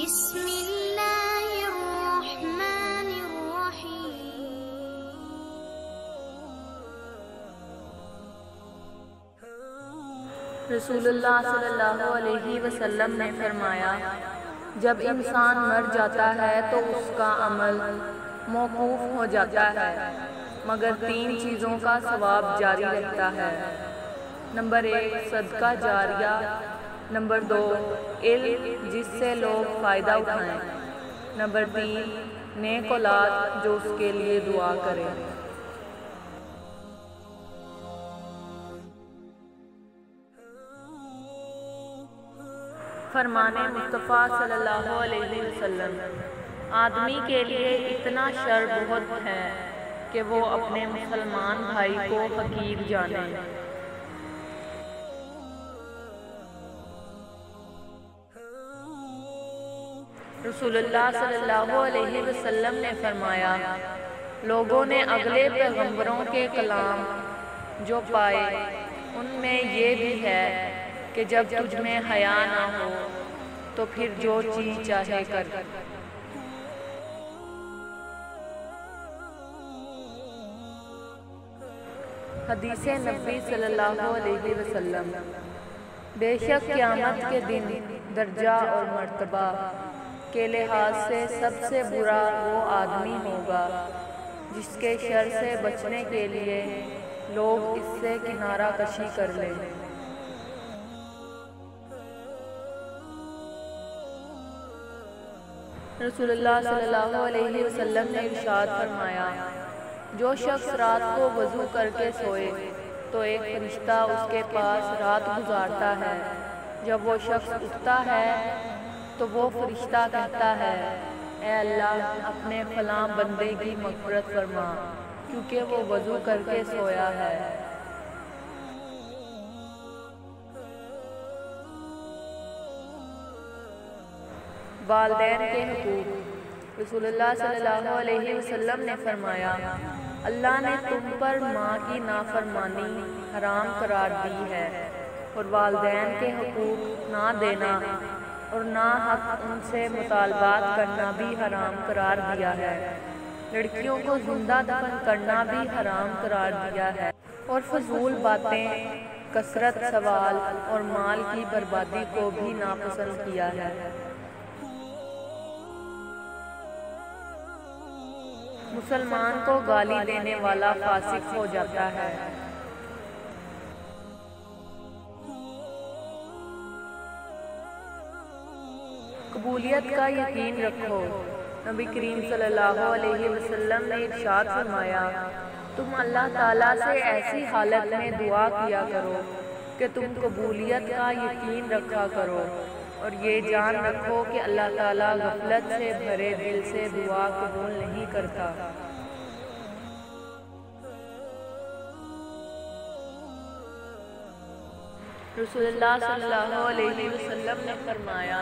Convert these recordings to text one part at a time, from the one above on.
بسم اللہ الرحمن الرحیم۔ رسول اللہ صلی اللہ علیہ وسلم نے فرمایا، جب انسان مر جاتا ہے تو اس کا عمل موقوف ہو جاتا ہے، مگر 3 چیزوں کا ثواب جاری رہتا ہے۔ نمبر 1 صدقہ جاریہ، نمبر 2 علم جس سے لوگ فائدہ اٹھائیں، نمبر 3 نیک اولاد جو اس کے لیے دعا کرے۔ فرمان مصطفیٰ صلی اللہ علیہ وسلم، آدمی کے لیے اتنا شر بہت ہے کہ وہ اپنے مسلمان بھائی کو حقیر جانے۔ رسول اللہ صلی اللہ علیہ وسلم نے فرمایا، لوگوں نے اگلے پیغمبروں کے کلام جو پائے ان میں یہ بھی ہے کہ جب تجھ میں حیا نہ ہو تو پھر جو چیز چاہے کر۔ حدیث نبی صلی اللہ علیہ وسلم، بے شک قیامت کے دن درجہ اور مرتبہ کے لحاظ سے سب سے برا وہ آدمی ہوگا جس کے شر سے بچنے کے لیے لوگ اس سے کنارہ کشی کر لیں۔ رسول اللہ صلی اللہ علیہ وسلم نے ارشاد فرمایا، جو شخص رات کو وضو کر کے سوئے تو ایک فرشتہ اس کے پاس رات گزارتا ہے۔ جب وہ شخص اٹھتا ہے تو وہ فرشتہ کہتا ہے، اے اللہ اپنے فلاں بندے کی مغفرت فرما کیونکہ وہ وضو کر کے سویا ہے۔ والدین کے حقوق۔ رسول اللہ صلی اللہ علیہ وسلم نے فرمایا، اللہ نے تم پر ماں کی نافرمانی حرام قرار دی ہے اور والدین کے حقوق نہ دینا اور ناحق ان سے مطالبات کرنا بھی حرام قرار دیا ہے۔ لڑکیوں کو زندہ دفن کرنا بھی حرام قرار دیا ہے اور فضول باتیں، کثرت سوال اور مال کی بربادی کو بھی ناپسند کیا ہے۔ مسلمان کو گالی دینے والا فاسق ہو جاتا ہے۔ قبولیت کا یقین رکھو۔ نبی کریم صلی اللہ علیہ وسلم نے ارشاد فرمایا، تم اللہ تعالیٰ سے ایسی حالت میں دعا کیا کرو کہ تم قبولیت کا یقین رکھا کرو، اور یہ جان رکھو کہ اللہ تعالیٰ غفلت سے بھرے دل سے دعا قبول نہیں کرتا۔ رسول اللہ صلی اللہ علیہ وسلم نے فرمایا،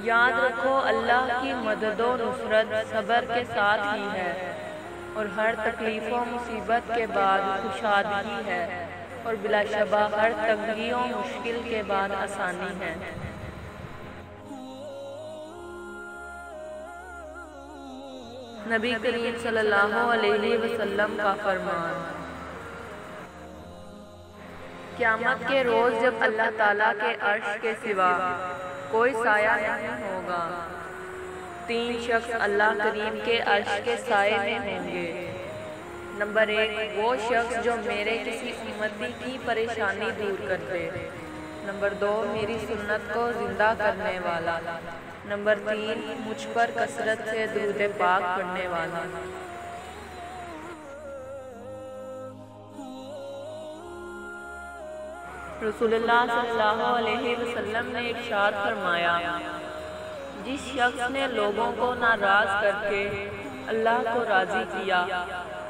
یاد رکھو اللہ کی مدد و نصرت صبر کے ساتھ ہی ہے، اور ہر تکلیف و مصیبت کے بعد خوشادگی ہے، اور بلا شبہ ہر تنگی و مشکل کے بعد آسانی ہے۔ نبی کریم صلی اللہ علیہ وسلم کا فرمان۔ قیامت کے روز جب اللہ تعالیٰ کے عرش کے سوا کوئی سایہ نہیں ہوگا، 3 شخص اللہ کریم کے عرش کے سائے میں ہوں گے۔ نمبر 1 وہ شخص جو میرے کسی امتی کی پریشانی دور کر دے، نمبر 2 میری سنت کو زندہ کرنے والا، نمبر 3 مجھ پر کثرت سے درود پاک پڑھنے والا۔ رسول اللہ صلی اللہ علیہ وسلم نے ارشاد فرمایا، جس شخص نے لوگوں کو ناراض کر کے اللہ کو راضی کیا،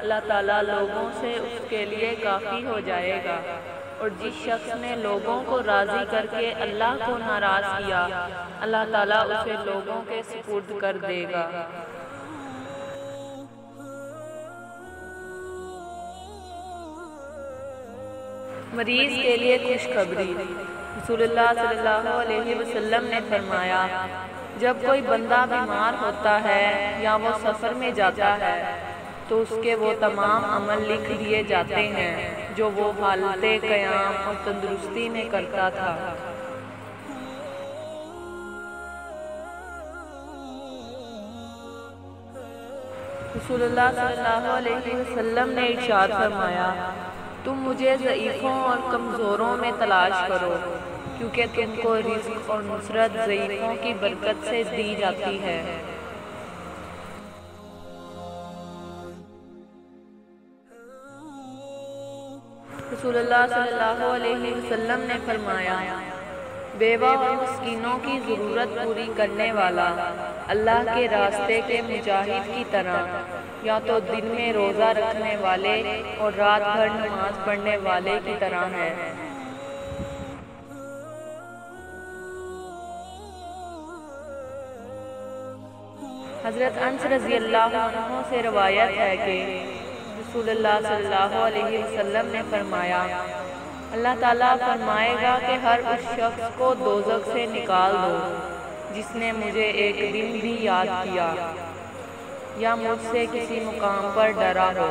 اللہ تعالیٰ لوگوں سے اس کے لیے کافی ہو جائے گا، اور جس شخص نے لوگوں کو راضی کر کے اللہ کو ناراض کیا، اللہ تعالیٰ اسے لوگوں کے سپرد کر دے گا۔ مریض کے لیے خوشخبری۔ رسول اللہ صلی اللہ علیہ وسلم نے فرمایا، جب کوئی بندہ بیمار ہوتا ہے یا وہ سفر میں جاتا ہے تو اس کے وہ تمام عمل لکھ دیے جاتے ہیں جو وہ حالت قیام اور تندرستی میں کرتا تھا۔ رسول اللہ صلی اللہ علیہ وسلم نے ارشاد فرمایا، تم مجھے ضعیفوں اور کمزوروں میں تلاش کرو، کیونکہ تم کو رزق اور نصرت ضعیفوں کی برکت سے دی جاتی ہے۔ رسول اللہ صلی اللہ علیہ وسلم نے فرمایا، بیوہ اور مسکینوں کی ضرورت پوری کرنے والا اللہ کے راستے کے مجاہد کی طرح یا تو دن میں روزہ رکھنے والے اور رات بھر نماز پڑھنے والے کی طرح ہے۔ حضرت انس رضی اللہ عنہ سے روایت ہے کہ رسول اللہ صلی اللہ علیہ وسلم نے فرمایا، اللہ تعالیٰ فرمائے گا کہ ہر اس شخص کو دوزخ سے نکال دو جس نے مجھے ایک دن بھی یاد کیا یا مجھ سے کسی مقام پر ڈرا ہو۔